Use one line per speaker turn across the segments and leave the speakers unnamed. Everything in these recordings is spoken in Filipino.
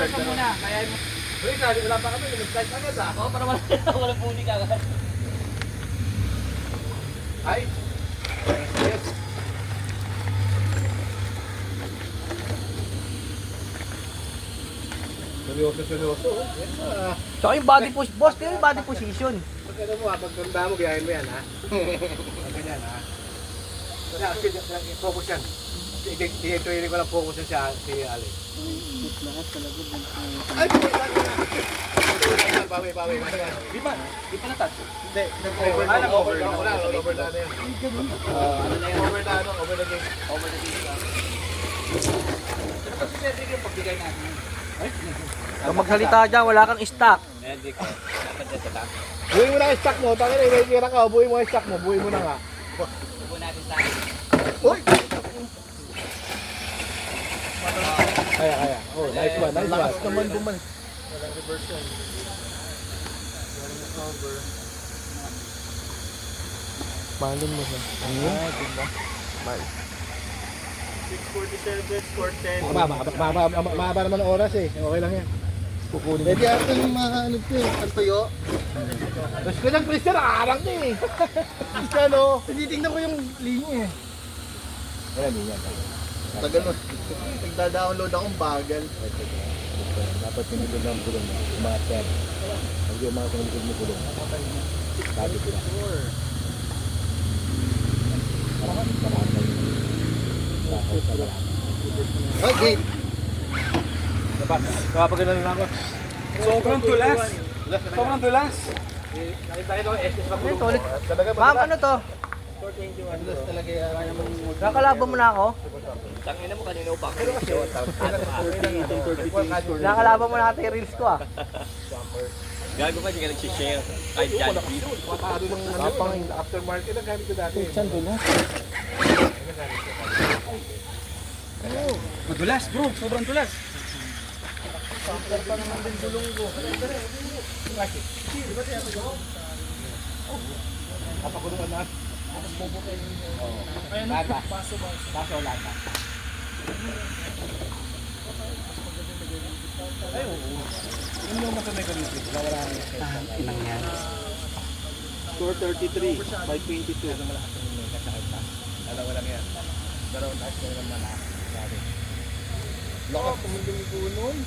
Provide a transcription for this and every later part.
Start ka muna. Kaya mo. Uy, wala pa kami. Nag-start agad ah. Oo, para walang puli ka agad. Ay. Yes. Seryoso. Yes,
Tsaka yung body push, boss, kaya yung body position.
pagkano mo ha, pagkanda mo, gayahin mo yan ha. Ganyan ha. Focus yan. I-training ko lang focus yan si Ali.
Lahat talaga.
Ay! Bawi. Di ba? Di pa na-touch? Hindi. Nag-over na. Nag-over na. Nag-over na yan. Ano na yan? Over na. Over the game. Over the game. Pero kasi Cedric yung pagbigay natin.
Kung magsalita dyan, wala kang stock.
Cedric ko. Dapat dyan sa
Buhay mo na ang stock mo. Tangin na, may kira ka. Buhay mo ang stock mo. Buhay mo na nga.
Subo natin sa akin.
Uy! Kaya. Oh, nice one.
Lakas naman bumalik.
Walang reversion. Walang cover.
Malin mo siya.
Bye.
647, score 10.
Mahaba naman ang oras eh. Okay lang yan. Kukunin.
Pwede ata yung ano ko eh. Ang tuyo.
Tapos ko ng Christian, nakakarang na eh. Christian o.
Tinitingnan ko yung linya eh.
Ayan, yan.
Tagal mo. Nagda-download akong bagal.
Dapat pinigil ng kulong mo. Umater. Hindi yung mga pinigil mo kulong. Sabi ko na.
Okay.
Kapagano na ako.
Sobrang tulas. Sobrang tulas.
Nakita ko SS pa
Ito ulit.
Talaga
Ma'am, ano to?
Tulas talaga yan.
Nakalaban mo na ako?
Tangina mo kanina upang.
Nakalaban mo na ata yung reels ko ah.
Gago pa, hindi ka nag-share. Kahit dyan.
Patado ng aftermarket ang gamit ko dati.
Madulas bro, sobrang tulas.
Kapagulungan na. Paso lata. Ay, oo. Ano yung masanay ka dito? Wala
Inang yan.
Score 33, 522.
Ano malakas yung may kasakit pa? Dalawa lang yan. Pero taas ko naman malakas. Grabe.
Lakas naman din ko nun.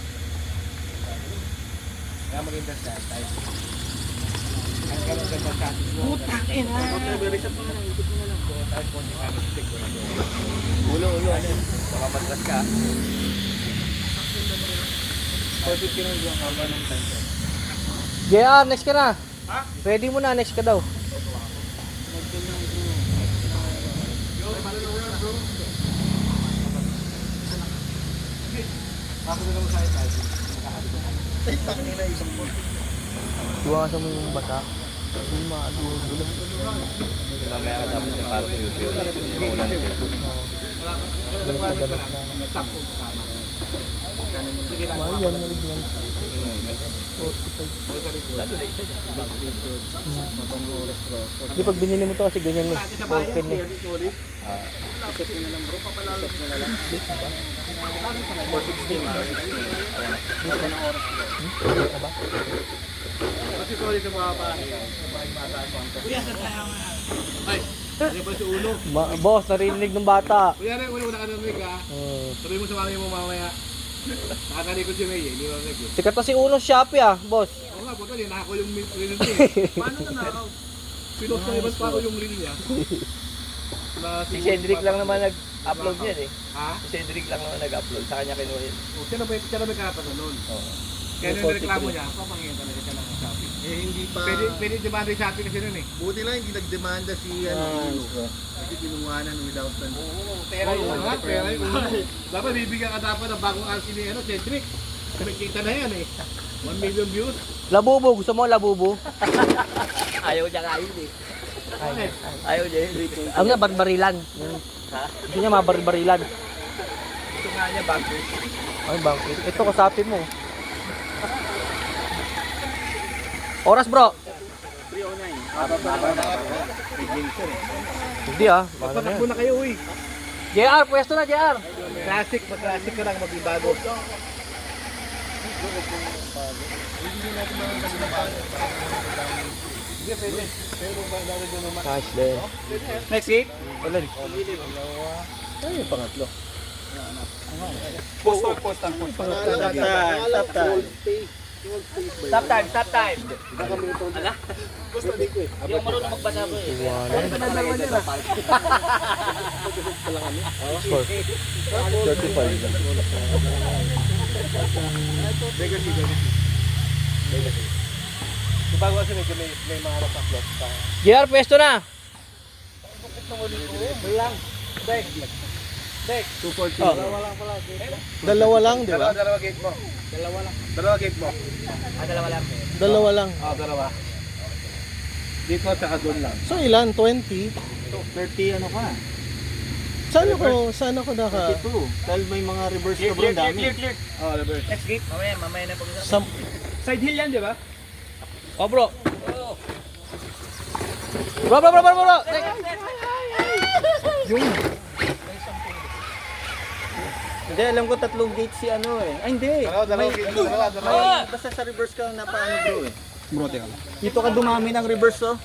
Kaya mag-invest na tayo. Ang karoon ka sa status mo.
Putang ina.
Reset mo na lang, ikot mo na lang.
Tayo po yung kami stick ko na yun.
Ulo, ano yun? Baka matras ka.
450 lang yung haba ng time.
JR, next ka na. Ready mo na, next ka daw.
Ako na lang sa tayo.
Ay, takin na isang mo.
Iwasan mo yung bata. Hindi madulo.
Mamaya ka dapat yung para sa YouTube. Maulan ito.
Mahal yan, malig yan. Hindi, pag binili mo to kasi ganyan eh. Open eh.
Kasi sorry sa mga pare. Ay, ano ba si Ulo?
Boss, narinig ng bata.
Kuya rin, una ka narinig ha. Sabi mo sa mami mo mamaya. Nakakalikod si May eh, hindi mo narinig.
Sikat pa si Uno Shopee ah, boss.
Oo nga, puto, nako yung reel niya eh. Paano na nakaw? Pinost pa ako yung reel niya.
Si Cedric lang naman nag-upload yan eh.
Ha?
Si Cedric lang naman nag-upload. Sa kanya kinuha yun.
Siya na may karapatan nun. Kaya nung reklamo niya, papangyan talaga siya ng Shopee.
Eh, hindi pa.
Pwede demanda yung Shopee kasi nun eh.
Buti lang hindi nagdemanda si Ulo. Kasi kinuhanan without the...
Pera yun.
Oo nga, pera yun. Dapat bibigyan ka dapat ng bagong RC ni Cedric. Kumikita na yan eh. 1 million views.
Labubo, gusto mo labubo?
Ayaw niya nga yun eh. Ayaw niya yun.
Ang nga, barbarilan.
Ha?
Gusto niya mabarbarilan.
Gusto nga niya bago.
Ay, bakit? Ito, kasapin mo. Oras bro.
309.
Hindi ah. Mahal na
Patakbo
yan.
na kayo uy.
JR, pwesto na JR.
Classic ka lang maging bago.
Cash din.
Next hit.
Ulan. Ay, yung pangatlo.
Post ang post.
Stop time.
Stop time. Ala? Hindi ako marunong magbasa mo eh.
Score. 35.
Bago kasi may mga nakaplot pa.
JR, pwesto na!
Dek.
240.
Dalawa lang pala.
Dalawa lang, di ba?
Dalawa gate mo. Dalawa gate mo.
Dalawa lang.
Dalawa lang.
Dalawa. Dito at saka doon lang.
So ilan? 20?
30 ano ka?
Saan ako naka...
32. Dahil may mga reverse ka bro,
Clear.
dami. Oh, reverse.
Next gate. Mamaya na pag-usap.
Sam...
Side hill yan, di ba?
Oh bro! Bro!
Hindi, alam ko tatlong gate si ano eh. Ay, hindi.
Dalawa gate mo. Dalawa.
Basta sa reverse ka napaano bro eh.
Bro, teka.
Dito ka dumami ng reverse oh.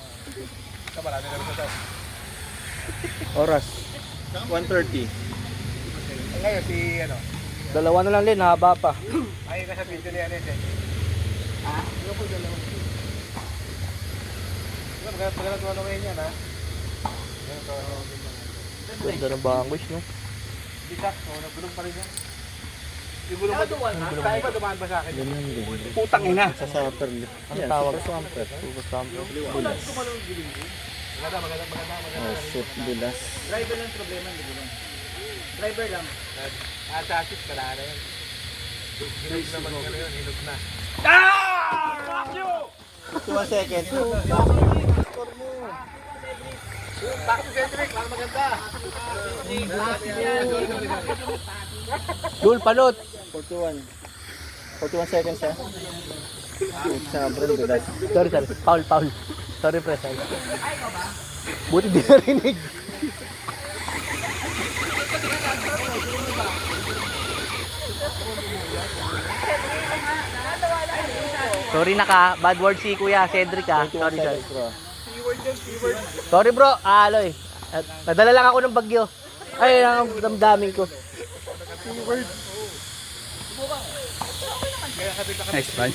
Oras.
130.
Ngayon si ano.
Dalawa na lang din, haba pa.
Ay ka sa video ni Anes eh. Maganda ano ngayon yan ha.
Ganda ng bangwish, no?
Bisak, nagulong pa rin yan. Siguro ba dumaan ha? Tayo ba dumaan ba sa akin?
Ganyan din.
Putang ina.
Sa upper lip.
Ang tawag? Super Swamper.
Bulas.
Maganda.
Oh, shoot bulas.
Driver lang problema, di ba? Driver lang.
Asasis, wala na yan. Hinog naman ka na yun, hinog na.
Fuck you!
1 second.
Back to Cedric, para maganda.
Dul, palot!
41. 41 seconds ha. Sobrang dulas.
Sorry. Foul. Sorry, pre. Buti di narinig. Sorry bad word si Kuya Cedric ah. Sorry. Sorry bro, aloy. Nadala lang ako ng bagyo. Ay, ang damdamin ko.
Next, bye.